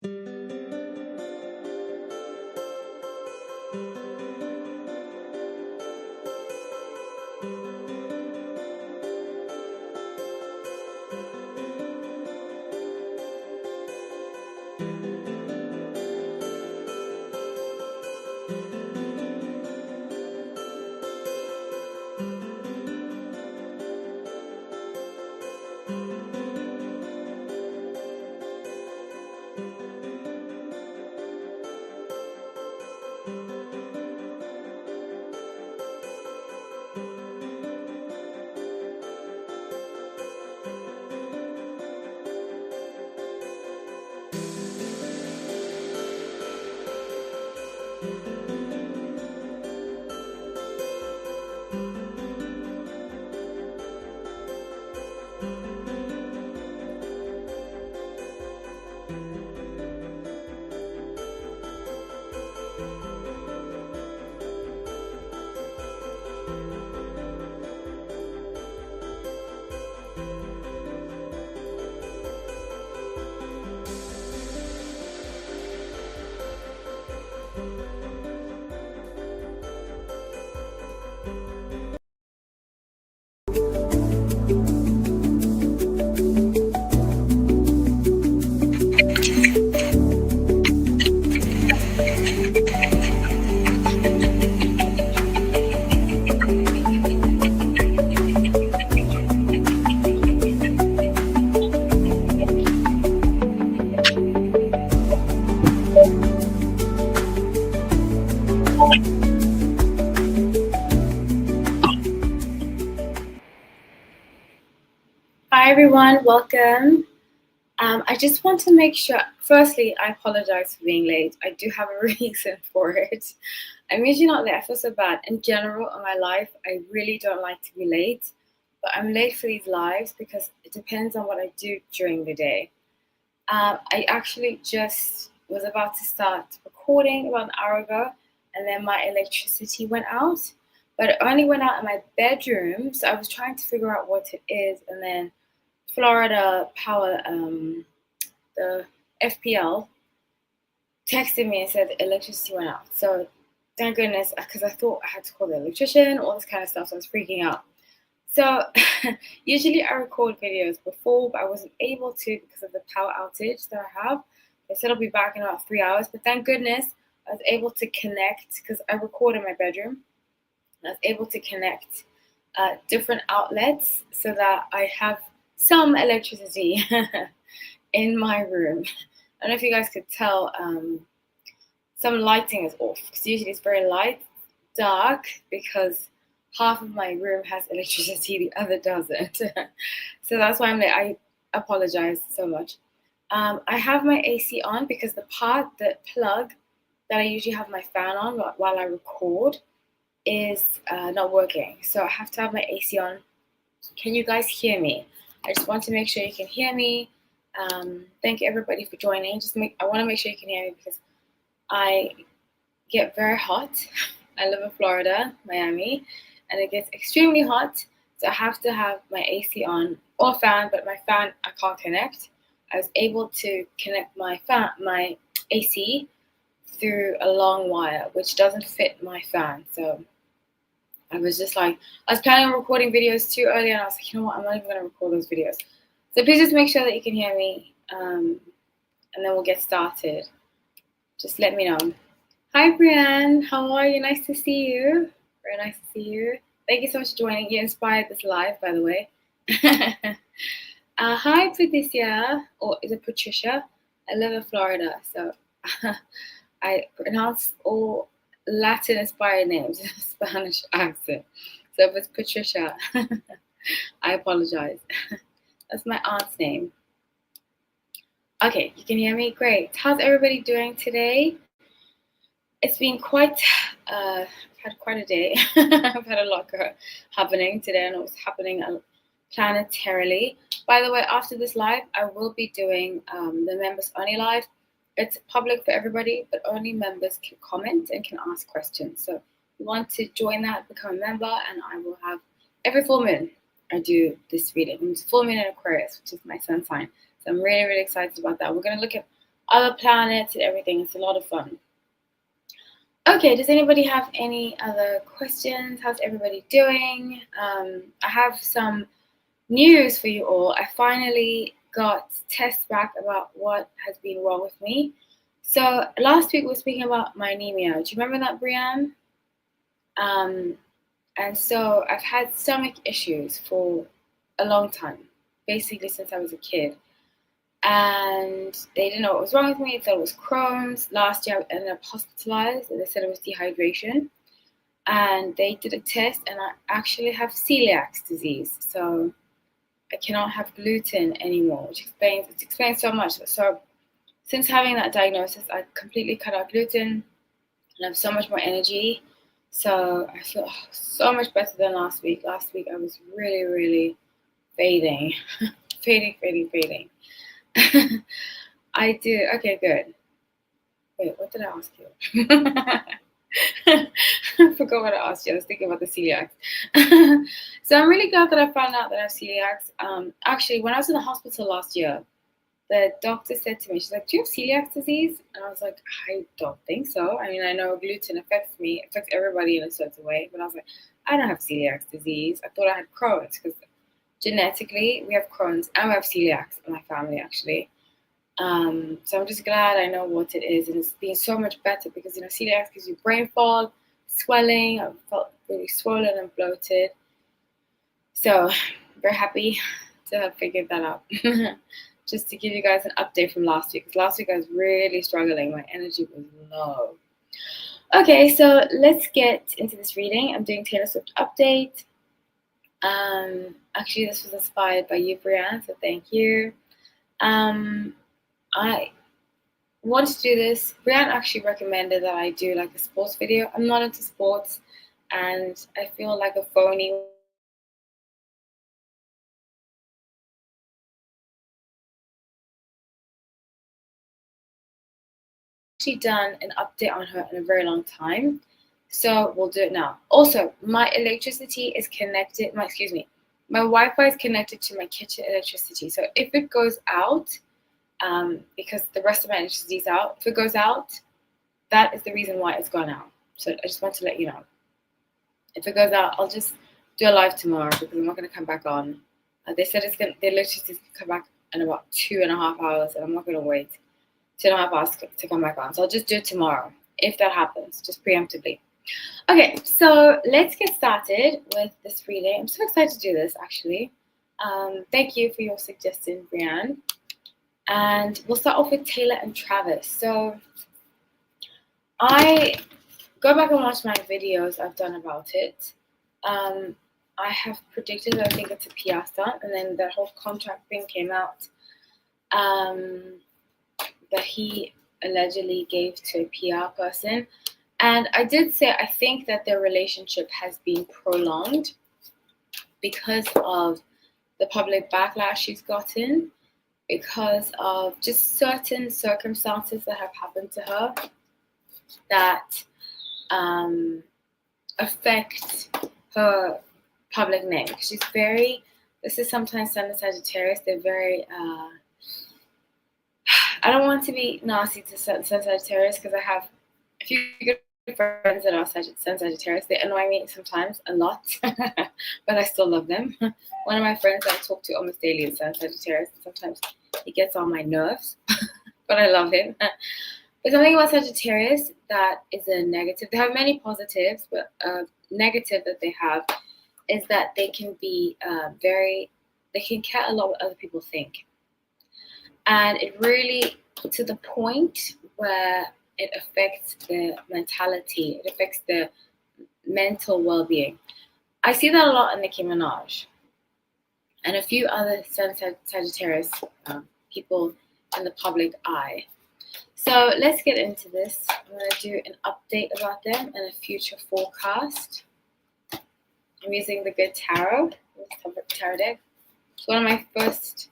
Hi everyone, welcome. I just want to make sure, firstly, I apologize for being late. I do have a reason for it. I'm usually not late. I feel so bad. In general, in my life, I really don't like to be late, but I'm late for these lives because it depends on what I do during the day. I actually just was about to start recording about an hour ago, and then my electricity went out, but it only went out in my bedroom, so I was trying to figure out what it is, and then Florida Power, the FPL, texted me and said the electricity went out. So thank goodness, because I thought I had to call the electrician, all this kind of stuff, so I was freaking out. So usually I record videos before, but I wasn't able to because of the power outage that I have. They said I'll be back in about 3 hours, but thank goodness I was able to connect because I record in my bedroom. I was able to connect different outlets so that I have some electricity in my room. I don't know if you guys could tell, some lighting is off because usually it's very light, dark, because half of my room has electricity, the other doesn't. So that's why I'm late. I apologize so much. I have my AC on because the plug that I usually have my fan on while I record is not working. So I have to have my AC on. Can you guys hear me? I just want to make sure you can hear me. Thank you everybody for joining. I want to make sure you can hear me because I get very hot. I live in Florida, Miami, and it gets extremely hot. So I have to have my AC on or fan, but my fan I can't connect. I was able to connect my AC through a long wire, which doesn't fit my fan. So I was just like, I was planning on recording videos too early, and I was like, you know what, I'm not even going to record those videos. So please just make sure that you can hear me, and then we'll get started. Just let me know. Hi, Brianne. How are you? Nice to see you. Very nice to see you. Thank you so much for joining. You inspired this live, by the way. Hi, Patricia. Or is it Patricia? I live in Florida, so I pronounce all Latin-inspired names in a Spanish accent. So if it's Patricia, I apologize. That's my aunt's name. Okay, you can hear me? Great. How's everybody doing today? It's been I've had quite a day. I've had a lot happening today, and it was happening planetarily. By the way, after this live, I will be doing the members only live. It's public for everybody, but only members can comment and can ask questions. So if you want to join that, become a member, and I will have every full moon I do this reading. It's full moon in Aquarius, which is my sun sign. So I'm really, really excited about that. We're going to look at other planets and everything. It's a lot of fun. Okay, does anybody have any other questions? How's everybody doing? I have some news for you all. I finally got tests back about what has been wrong with me. So last week we were speaking about my anemia. Do you remember that, Brianne? And so I've had stomach issues for a long time, basically since I was a kid. And they didn't know what was wrong with me. They thought it was Crohn's. Last year I ended up hospitalized, and they said it was dehydration. And they did a test, and I actually have celiac disease. So I cannot have gluten anymore, which explains so much. So since having that diagnosis, I completely cut out gluten, and I have so much more energy. So I feel so much better than last week. Last week I was really, really fading. fading. I do. Okay, good. Wait, what did I ask you? I forgot what I asked you. I was thinking about the celiac. So I'm really glad that I found out that I have celiac. Actually, when I was in the hospital last year, the doctor said to me, she's like, do you have celiac disease? And I was like, I don't think so. I mean, I know gluten affects me, affects everybody in a certain way, but I was like, I don't have celiac disease. I thought I had Crohn's because genetically we have Crohn's and we have celiac in my family, actually. So I'm just glad I know what it is, and it's been so much better because, celiac gives you brain fog, swelling. I felt really swollen and bloated. So very happy to have figured that out. Just to give you guys an update from last week, because last week I was really struggling. My energy was low. Okay, so let's get into this reading. I'm doing Taylor Swift update. Actually, this was inspired by you, Brianne, so thank you. I wanted to do this. Brianne actually recommended that I do like a sports video. I'm not into sports, and I feel like a phony. Actually done an update on her in a very long time, so we'll do it now. Also, my electricity is connected. My Wi-Fi is connected to my kitchen electricity. So if it goes out, because the rest of my electricity is out, if it goes out, that is the reason why it's gone out. So I just want to let you know. If it goes out, I'll just do a live tomorrow because I'm not going to come back on. They said the electricity is going to come back in about 2.5 hours, and I'm not going to wait 2.5 hours to come back on. So I'll just do it tomorrow if that happens, just preemptively. Okay, so let's get started with this reading. I'm so excited to do this, actually. Thank you for your suggestion, Brianne. And we'll start off with Taylor and Travis. So I go back and watch my videos I've done about it. I have predicted that I think it's a PR stunt, and then that whole contract thing came out that he allegedly gave to a PR person. And I did say I think that their relationship has been prolonged because of the public backlash she's gotten, because of just certain circumstances that have happened to her that affect her public name. This is sometimes Sun and Sagittarius, they're very, I don't want to be nasty to Sun Sagittarius because I have a few good friends that are Sun Sagittarius. They annoy me sometimes a lot, but I still love them. One of my friends that I talk to almost daily is Sun Sagittarius. Sometimes he gets on my nerves, but I love him. But something about Sagittarius that is a negative. They have many positives, but a negative that they have is that they can be they can care a lot what other people think. And it really, to the point where it affects the mentality, it affects the mental well-being. I see that a lot in Nicki Minaj and a few other Sagittarius people in the public eye. So let's get into this. I'm going to do an update about them and a future forecast. I'm using the Good Tarot, tarot deck. It's one of my first,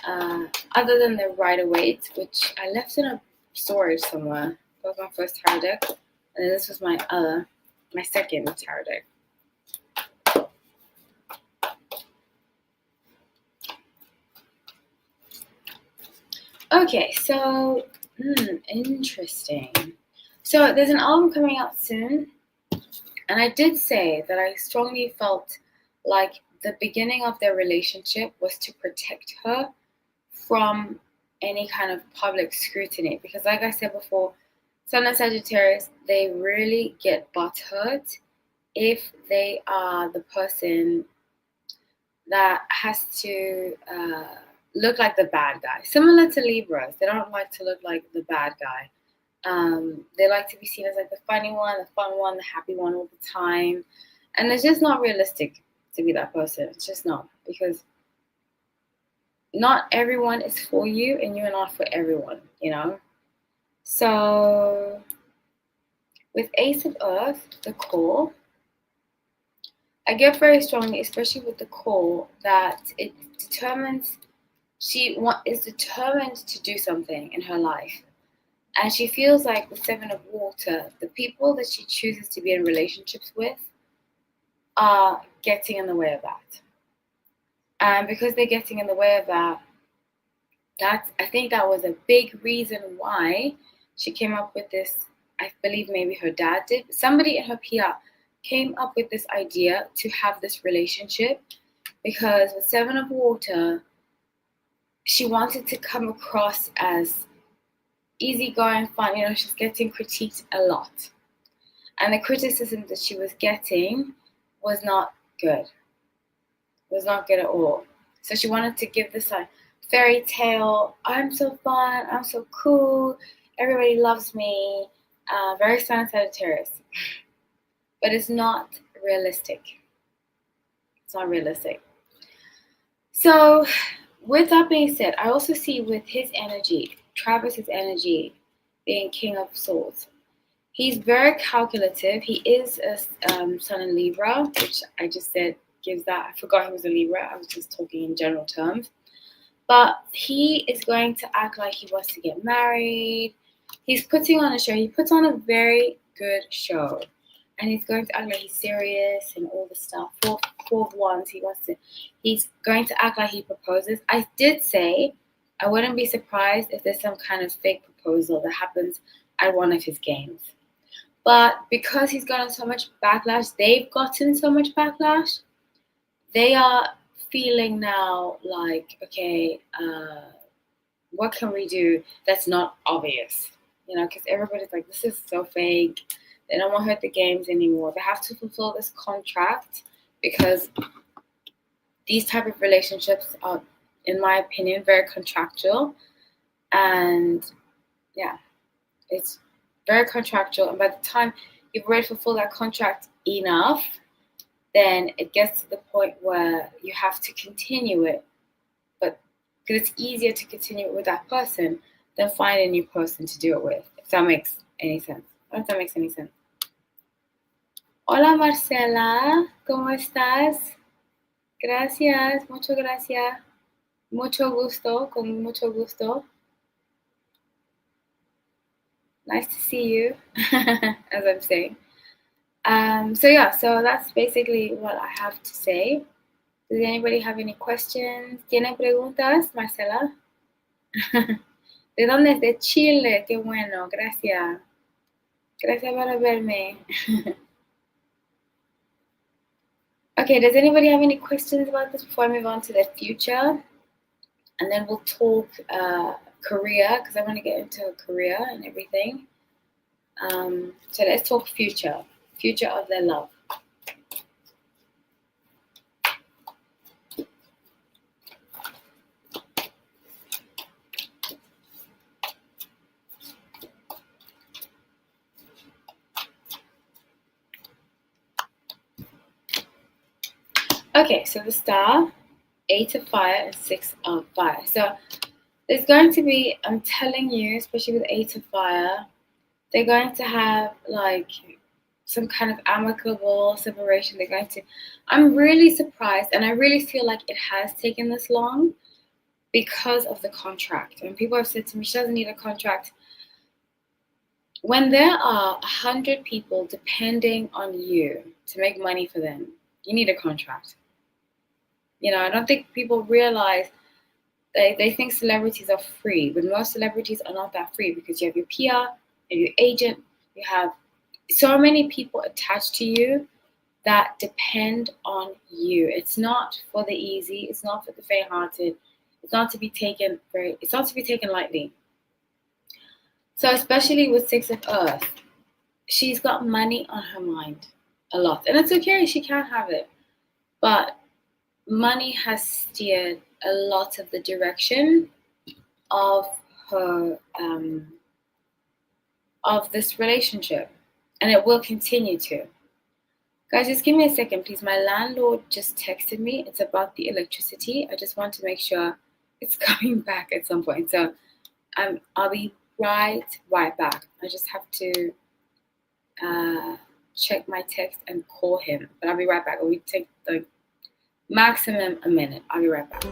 other than the Rider-Waite, which I left in a storage somewhere. That was my first tarot deck. And then this was my second tarot deck. Okay, so Interesting. So there's an album coming out soon, and I did say that I strongly felt like the beginning of their relationship was to protect her from any kind of public scrutiny. Because like I said before, Sun and Sagittarius, they really get butthurt if they are the person that has to look like the bad guy. Similar to Libras, they don't like to look like the bad guy. They like to be seen as like the funny one, the fun one, the happy one all the time. And it's just not realistic to be that person. It's just not. Because not everyone is for you and you're not for everyone, you know? So with Ace of Earth, the core, I get very strongly, especially with the core, that it determines she is determined to do something in her life. And she feels like with Seven of Water, the people that she chooses to be in relationships with are getting in the way of that. And because they're getting in the way of that, I think that was a big reason why she came up with this. I believe maybe her dad did. Somebody in her PR came up with this idea to have this relationship because with Seven of Water, she wanted to come across as easygoing, fun. You know, she's getting critiqued a lot. And the criticism that she was getting was not good. It was not good at all. So she wanted to give this like fairy tale, I'm so fun, I'm so cool, everybody loves me, very Sun and Sagittarius. But it's not realistic. It's not realistic. So with that being said, I also see with his energy, Travis's energy, being King of Swords, he's very calculative. He is a Sun in Libra, which I just said gives that. I forgot he was a Libra. I was just talking in general terms. But he is going to act like he wants to get married. He's putting on a show. He puts on a very good show. And he's going to act like he's serious and all the stuff. Four of Wands, he's going to act like he proposes. I did say I wouldn't be surprised if there's some kind of fake proposal that happens at one of his games. But because he's gotten so much backlash, they've gotten so much backlash, they are feeling now like, okay, what can we do that's not obvious? You know, because everybody's like, this is so fake. They don't want to hurt the games anymore. They have to fulfill this contract because these type of relationships are, in my opinion, very contractual. And yeah, it's very contractual. And by the time you've already fulfilled that contract enough, then it gets to the point where you have to continue it. But because it's easier to continue it with that person than find a new person to do it with, if that makes any sense. I don't know if that makes any sense. Hola Marcela, ¿cómo estás? Gracias, muchas gracias. Mucho gusto, con mucho gusto. Nice to see you, as I'm saying. So that's basically what I have to say. Does anybody have any questions? ¿Tienen preguntas, Marcela? ¿De dónde es? De Chile. Qué bueno, gracias. Gracias por verme. Okay, does anybody have any questions about this before I move on to the future? And then we'll talk career, because I want to get into career and everything. So let's talk future of their love. Okay, so the star, 8 of fire and 6 of fire. So there's going to be, I'm telling you, especially with 8 of fire, they're going to have like some kind of amicable separation. I'm really surprised, and I really feel like it has taken this long because of the contract. And people have said to me, she doesn't need a contract. When there are 100 people depending on you to make money for them, you need a contract. You know, I don't think people realize They think celebrities are free, but most celebrities are not that free because you have your PR, you have your agent, you have so many people attached to you that depend on you. It's not for the easy, it's not for the faint-hearted, it's not to be taken lightly. So especially with Six of Earth, she's got money on her mind a lot. And it's okay, she can't have it. But money has steered a lot of the direction of her of this relationship, and it will continue to. Guys, just give me a second, please. My landlord just texted me. It's about the electricity. I just want to make sure it's coming back at some point. So I'll be right back. I just have to check my text and call him. But I'll be right back. We take the maximum a minute. I'll be right back.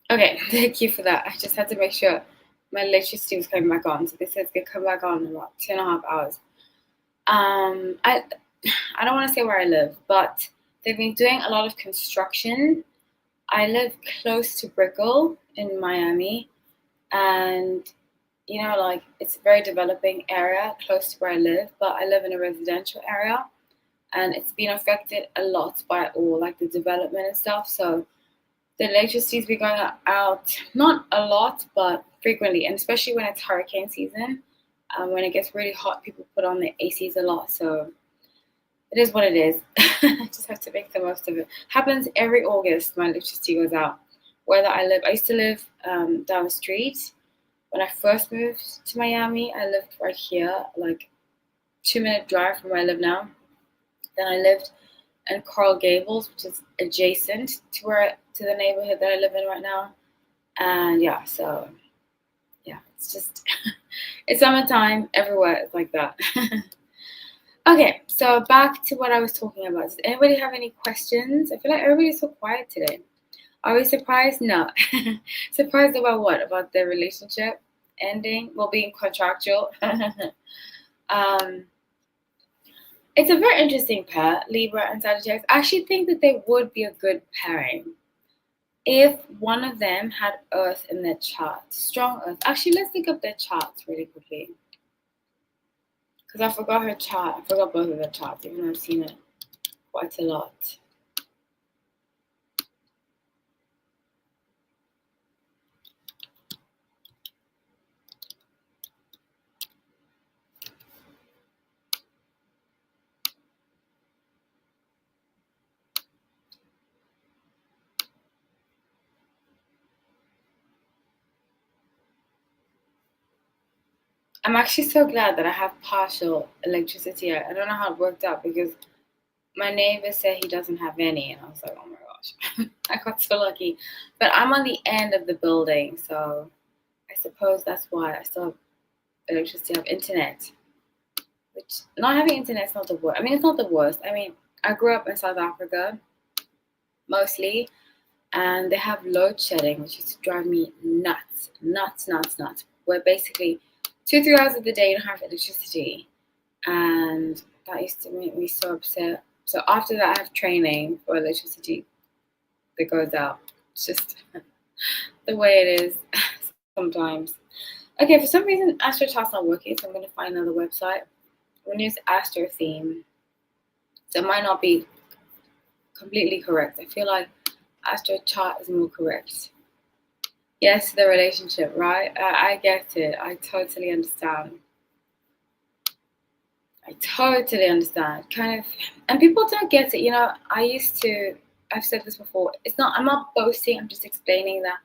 Okay, thank you for that. I just had to make sure my electricity was coming back on. So they said it's gonna come back on in about 2.5 hours. I don't want to say where I live, but they've been doing a lot of construction. I live close to Brickell in Miami, and like it's a very developing area close to where I live, but I live in a residential area, and it's been affected a lot by all like the development and stuff. So the electricity's been going out, not a lot, but frequently, and especially when it's hurricane season. When it gets really hot, people put on the ACs a lot, so it is what it is. I just have to make the most of it. Happens every August, my electricity goes out. I used to live down the street. When I first moved to Miami, I lived right here, like 2-minute drive from where I live now. Then I lived in Coral Gables, which is adjacent to the neighborhood that I live in right now. And it's just it's summertime everywhere. It's like that. Okay, so back to what I was talking about. Does anybody have any questions? I feel like everybody's so quiet today. Are we surprised? No. Surprised about what? About the relationship ending? Well, being contractual. It's a very interesting pair, Libra and Sagittarius. I actually think that they would be a good pairing if one of them had Earth in their chart. Strong Earth. Actually, let's look up their charts really quickly. Because I forgot her chart. I forgot both of their charts, even though I've seen it quite a lot. I'm actually so glad that I have partial electricity. I don't know how it worked out because my neighbor said he doesn't have any, and I was like, oh my gosh, I got so lucky. But I'm on the end of the building, so I suppose that's why I still have electricity. I have internet, which not having internet is not the worst. I mean, it's not the worst. I mean, I grew up in South Africa, mostly, and they have load shedding, which used to drive me nuts. Where basically 2-3 hours of the day you don't have electricity, and that used to make me so upset. So after that, I have training for electricity that goes out. It's just the way it is sometimes. Okay, for some reason, AstroChart's not working, so I'm going to find another website. I'm going to use Astro Theme. So it might not be completely correct. I feel like AstroChart is more correct. Yes, the relationship, right? I get it. I totally understand. I totally understand. Kind of, and people don't get it. I've said this before. I'm not boasting. I'm just explaining that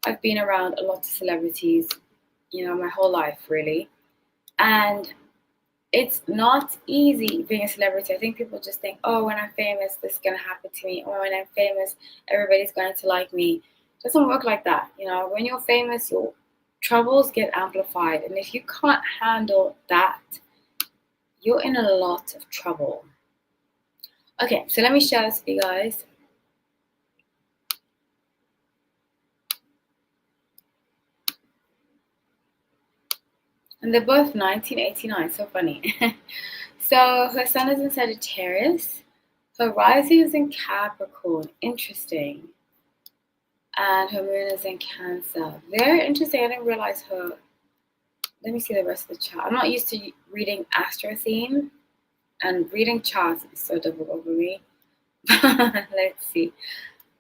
I've been around a lot of celebrities, my whole life, really. And it's not easy being a celebrity. I think people just think, oh, when I'm famous, this is going to happen to me. Or when I'm famous, everybody's going to like me. It doesn't work like that. When you're famous, your troubles get amplified. And if you can't handle that, you're in a lot of trouble. Okay, so let me share this with you guys. And they're both 1989, so funny. So her sun is in Sagittarius, her rising is in Capricorn, interesting. And her moon is in Cancer. Very interesting. I didn't realize her. Let me see the rest of the chart. I'm not used to reading astro theme, and reading charts is so difficult for me. Let's see.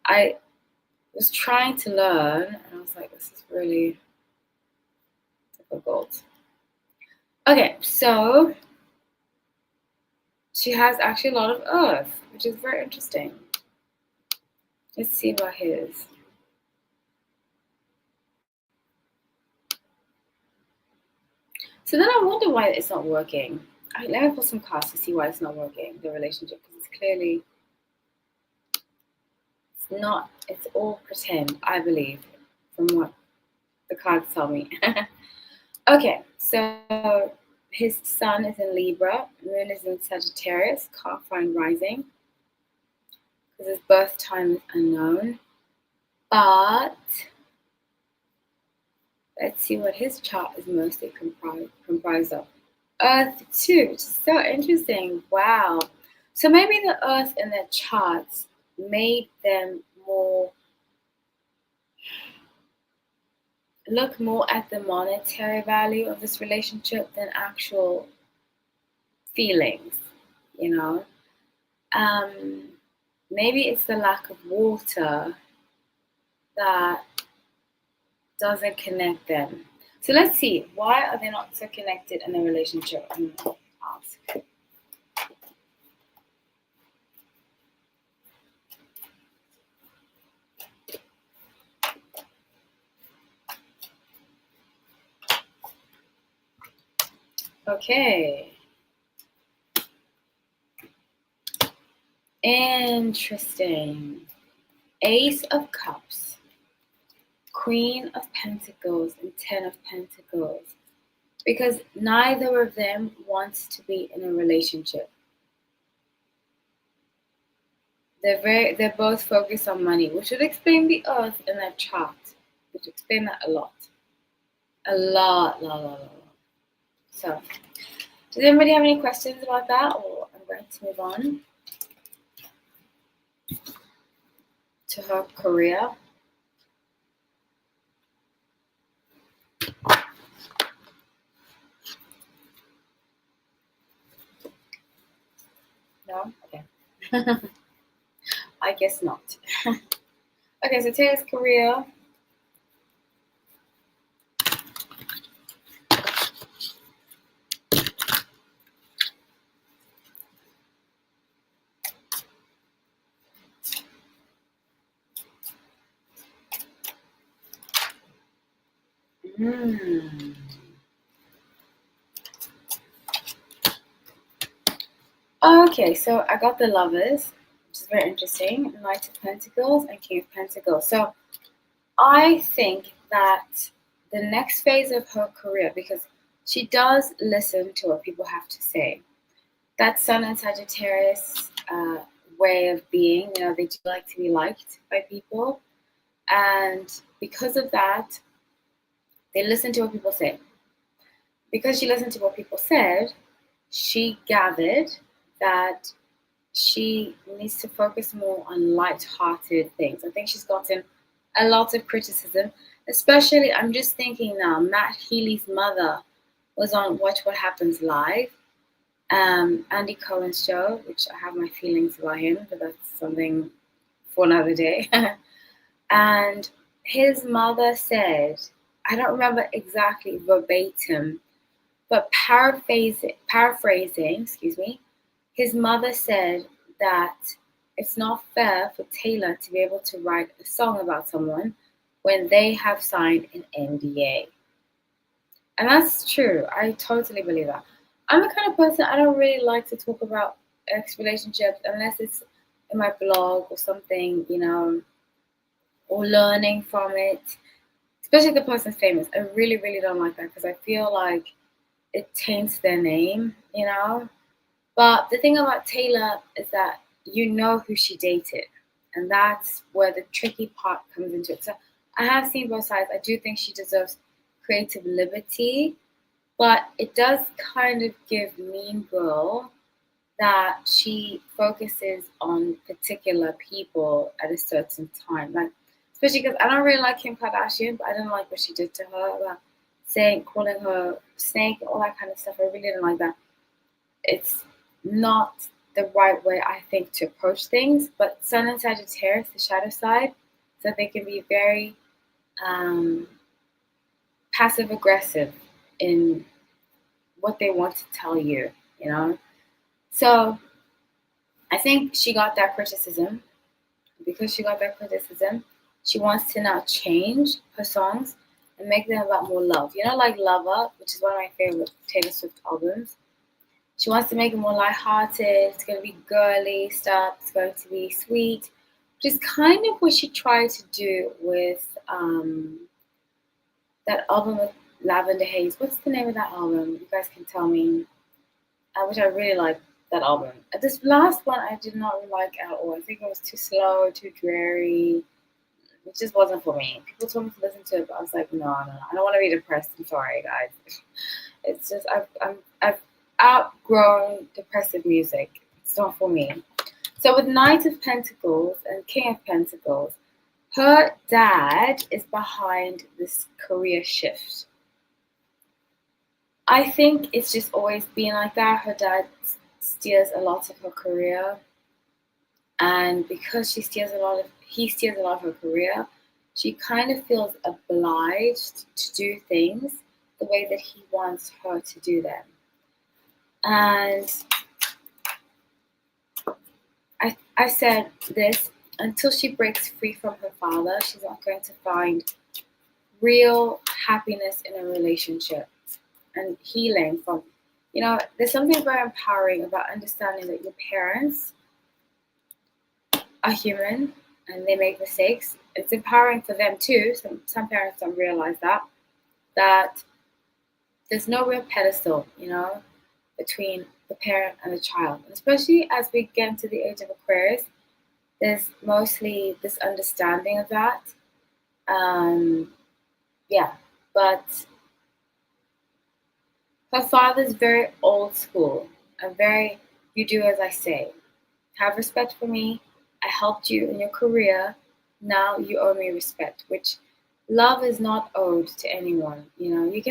I was trying to learn, and I was like, this is really difficult. Okay, so she has actually a lot of earth, which is very interesting. Let's see about his. So then I wonder why it's not working. Let me pull some cards to see why it's not working, the relationship, because it's clearly not, it's all pretend, I believe, from what the cards tell me. Okay, so his sun is in Libra, moon is in Sagittarius, can't find rising because his birth time is unknown. But let's see what his chart is mostly comprised of. Earth too, which is so interesting. Wow. So maybe the Earth in their charts made them look more at the monetary value of this relationship than actual feelings, you know. Maybe it's the lack of water that doesn't connect them. So let's see, why are they not so connected in a relationship? I'm gonna ask. Okay. Interesting. Ace of Cups, Queen of Pentacles, and Ten of Pentacles. Because neither of them wants to be in a relationship. They're both focused on money, which would explain the Earth in that chart. Which would explain that a lot. A lot. So, does anybody have any questions about that? Or I'm going to move on to her career. No? Okay. I guess not. Okay, so Taylor's career. Okay, so I got the Lovers, which is very interesting. Knight of Pentacles and King of Pentacles. So I think that the next phase of her career, because she does listen to what people have to say. That Sun and Sagittarius way of being, they do like to be liked by people. And because of that, they listen to what people say. Because she listened to what people said, she gathered that she needs to focus more on light-hearted things. I think she's gotten a lot of criticism, especially, I'm just thinking now, Matt Healy's mother was on Watch What Happens Live, Andy Cohen's show, which I have my feelings about him, but that's something for another day. And his mother said, I don't remember exactly verbatim, but paraphrasing, his mother said that it's not fair for Taylor to be able to write a song about someone when they have signed an NDA. And that's true. I totally believe that. I'm the kind of person, I don't really like to talk about relationships unless it's in my blog or something, or learning from it. Especially if the person's famous. I really, really don't like that because I feel like it taints their name, But the thing about Taylor is that you know who she dated. And that's where the tricky part comes into it. So I have seen both sides. I do think she deserves creative liberty, but it does kind of give Mean Girl that she focuses on particular people at a certain time. Like, especially because I don't really like Kim Kardashian, but I didn't like what she did to her, calling her snake, all that kind of stuff. I really didn't like that. It's not the right way, I think, to approach things. But Sun and Sagittarius, the shadow side, so they can be very passive aggressive in what they want to tell you, So I think she got that criticism. Because she got that criticism, she wants to now change her songs and make them about more love. Like Lover, which is one of my favorite Taylor Swift albums. She wants to make it more lighthearted. It's going to be girly stuff. It's going to be sweet, which is kind of what she tried to do with that album with Lavender Haze. What's the name of that album? You guys can tell me. Which I really like that album. This last one I did not like at all. I think it was too slow, too dreary. It just wasn't for me. People told me to listen to it, but I was like, no, I don't want to be depressed. I'm sorry, guys. It's just I've outgrown depressive music. It's not for me. So with Knight of Pentacles and King of Pentacles, her dad is behind this career shift. I think it's just always been like that. Her dad steers a lot of her career, and because he steers a lot of her career, she kind of feels obliged to do things the way that he wants her to do them. And I said this, until she breaks free from her father, she's not going to find real happiness in a relationship and healing from, there's something very empowering about understanding that your parents are human and they make mistakes. It's empowering for them too. Some parents don't realize that there's no real pedestal, between the parent and the child. And especially as we get into the age of Aquarius, there's mostly this understanding of that. But her father's very old school and very, you do as I say. Have respect for me. I helped you in your career. Now you owe me respect, which love is not owed to anyone. You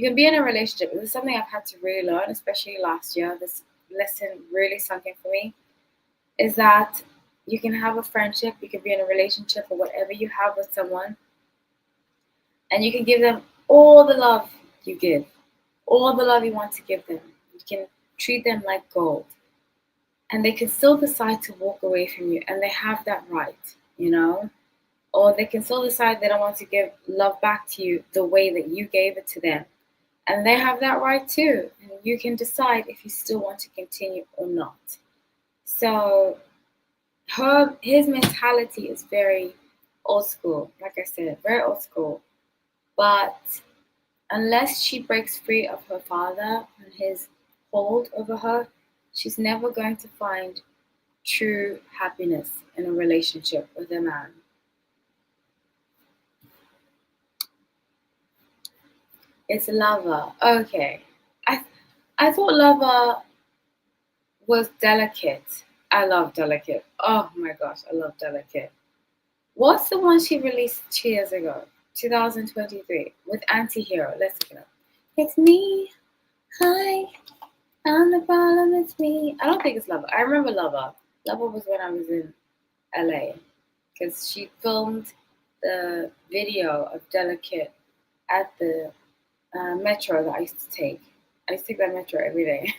can be in a relationship. This is something I've had to really learn, especially last year. This lesson really sunk in for me, is that you can have a friendship, you can be in a relationship or whatever you have with someone, and you can give them all the love you give, all the love you want to give them. You can treat them like gold. And they can still decide to walk away from you, and they have that right, Or they can still decide they don't want to give love back to you the way that you gave it to them. And they have that right too. And you can decide if you still want to continue or not. So his mentality is very old school, like I said, very old school. But unless she breaks free of her father and his hold over her, she's never going to find true happiness in a relationship with a man. It's Lover. Okay. I thought Lover was Delicate. I love Delicate. Oh my gosh, I love Delicate. What's the one she released 2 years ago? 2023 with Anti-Hero. Let's look it up. It's me. Hi. I'm the problem, it's me. I don't think it's Lover. I remember Lover. Lover was when I was in LA because she filmed the video of Delicate at the metro that I used to take. I used to take that metro every day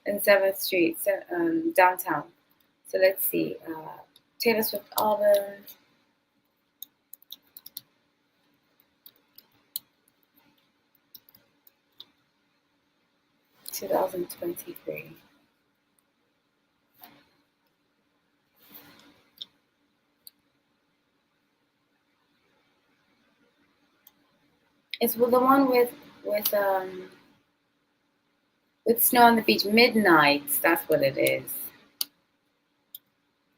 in 7th Street, downtown. So let's see. Taylor Swift album. (2023). It's the one with snow on the beach. Midnight. That's what it is.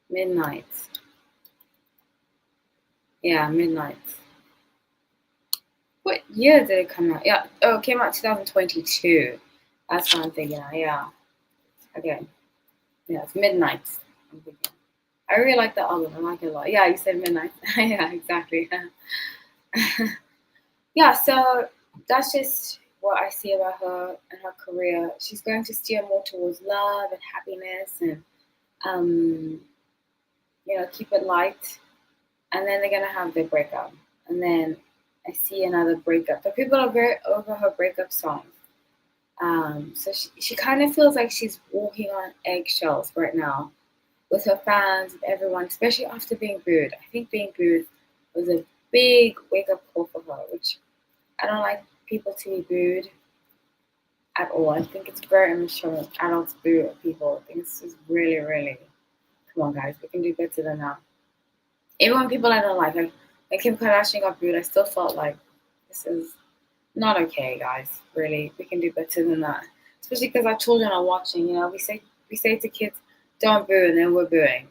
Midnight. Yeah, Midnight. What year did it come out? Yeah. Oh, it came out 2022. That's what I'm thinking. Yeah. Okay. Yeah, it's Midnight. I'm thinking. I really like the album. I like it a lot. Yeah, you said Midnight. Yeah, exactly. Yeah, so that's just what I see about her and her career. She's going to steer more towards love and happiness and, keep it light. And then they're going to have their breakup. And then I see another breakup. But people are very over her breakup songs. So she kind of feels like she's walking on eggshells right now with her fans and everyone, especially after being booed. I think being booed was a big wake-up call for her, which I don't like people to be booed at all. I think it's very immature when adults boo at people. I think it's just really, really, come on guys, we can do better than that. Even when people I don't like Kim Kardashian got booed, I still felt like this is not okay, guys. Really, we can do better than that. Especially because our children are watching. We say to kids, "Don't boo," and then we're booing.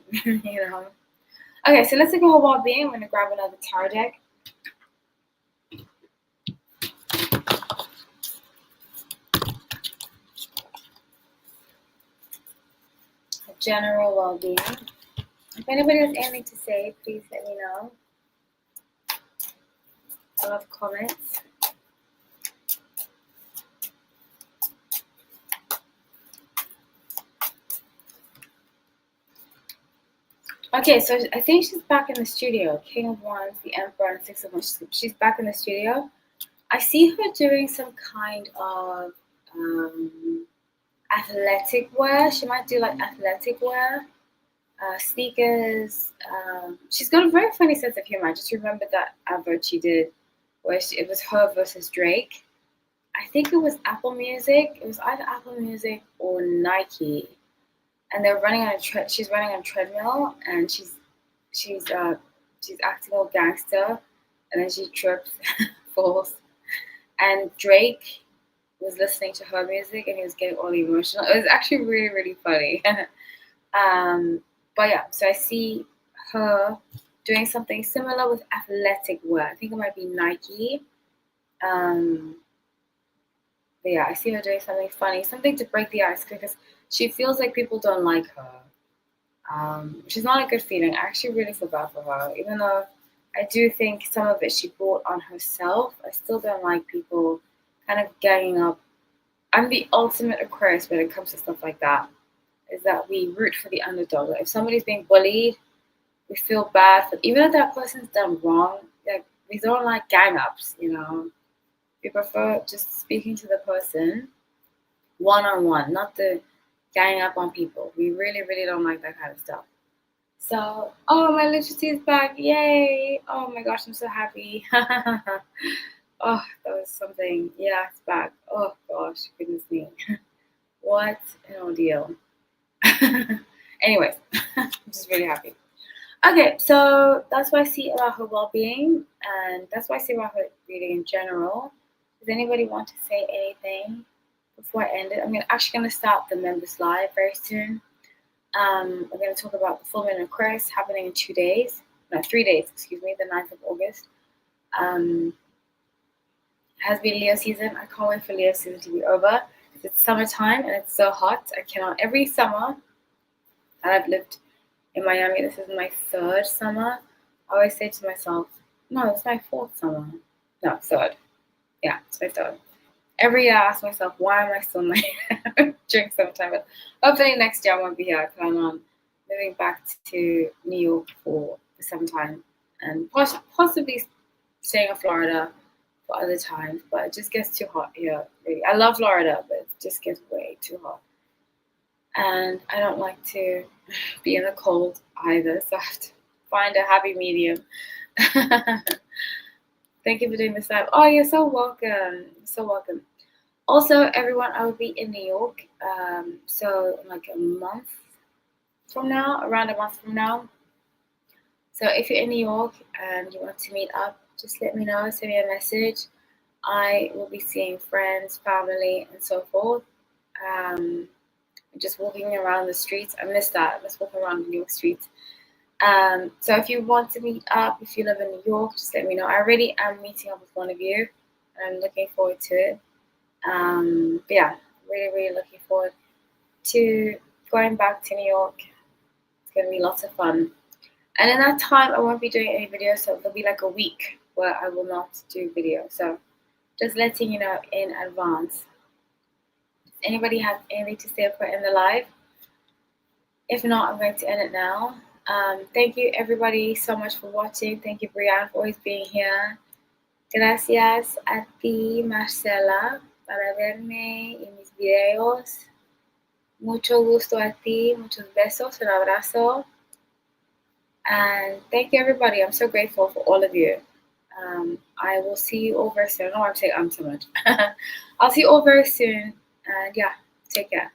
Okay, so let's take a whole well-being. I'm gonna grab another tarot deck. General well-being. If anybody has anything to say, please let me know. I love comments. Okay, so I think she's back in the studio. King of Wands, the Emperor, and Six of Wands. She's back in the studio. I see her doing some kind of athletic wear. She might do like athletic wear, sneakers. She's got a very funny sense of humor. I just remembered that advert she did where it was her versus Drake. I think it was Apple Music. It was either Apple Music or Nike. And they're running on she's running on a treadmill, and she's acting all gangster, and then she trips, falls, and Drake was listening to her music, and he was getting all emotional. It was actually really, really funny. But yeah, so I see her doing something similar with athletic wear. I think it might be Nike. But yeah, I see her doing something funny, something to break the ice because she feels like people don't like her. Which is not a good feeling. I actually really feel bad for her. Even though I do think some of it she brought on herself, I still don't like people kind of ganging up. I'm the ultimate Aquarius when it comes to stuff like that, is that we root for the underdog. Like if somebody's being bullied, we feel bad for, even if that person's done wrong, like we don't like gang ups, We prefer just speaking to the person one-on-one, not the gang up on people. We really, really don't like that kind of stuff. So, oh, my literacy is back. Yay. Oh my gosh, I'm so happy. Oh, that was something. Yeah, it's back. Oh gosh, goodness me. What an ordeal. Anyways, I'm just really happy. Okay, so that's what I see about her well-being, and that's what I see about her reading in general. Does anybody want to say anything before I end it? I'm actually going to start the members live very soon. We're going to talk about the full moon in Aquarius happening in 3 days, the 9th of August. It has been Leo season. I can't wait for Leo season to be over. It's summertime and it's so hot. I cannot. Every summer that I've lived in Miami, this is my 3rd summer. I always say to myself, no, it's my 4th summer. No, 3rd. Yeah, it's my 3rd. Every year I ask myself, why am I still in my during summertime? But hopefully next year I won't be here. I plan on moving back to New York for the 7th time. and possibly staying in Florida for other times, but it just gets too hot here. Really. I love Florida, but it just gets way too hot. And I don't like to be in the cold either, so I have to find a happy medium. Thank you for doing this live. Oh, you're so welcome. So welcome. Also, everyone, I will be in New York. So like a month from now, around a month from now. So if you're in New York and you want to meet up, just let me know. Send me a message. I will be seeing friends, family, and so forth. Just walking around the streets. I miss that. I miss walking around New York streets. So if you want to meet up, if you live in New York, just let me know. I already am meeting up with one of you. I'm looking forward to it. But yeah, really looking forward to going back to New York. It's going to be lots of fun. And in that time, I won't be doing any videos, so there'll be like a week where I will not do video. So just letting you know in advance. Does anybody have anything to say in the live? If not, I'm going to end it now. Thank you everybody so much for watching. Thank you, Brianne, for always being here. Gracias a ti, Marcela, para verme en mis videos. Mucho gusto a ti, muchos besos, un abrazo. And thank you everybody. I'm so grateful for all of you. I will see you all very soon. I don't know why I'm saying so much. I'll see you all very soon. And yeah, take care.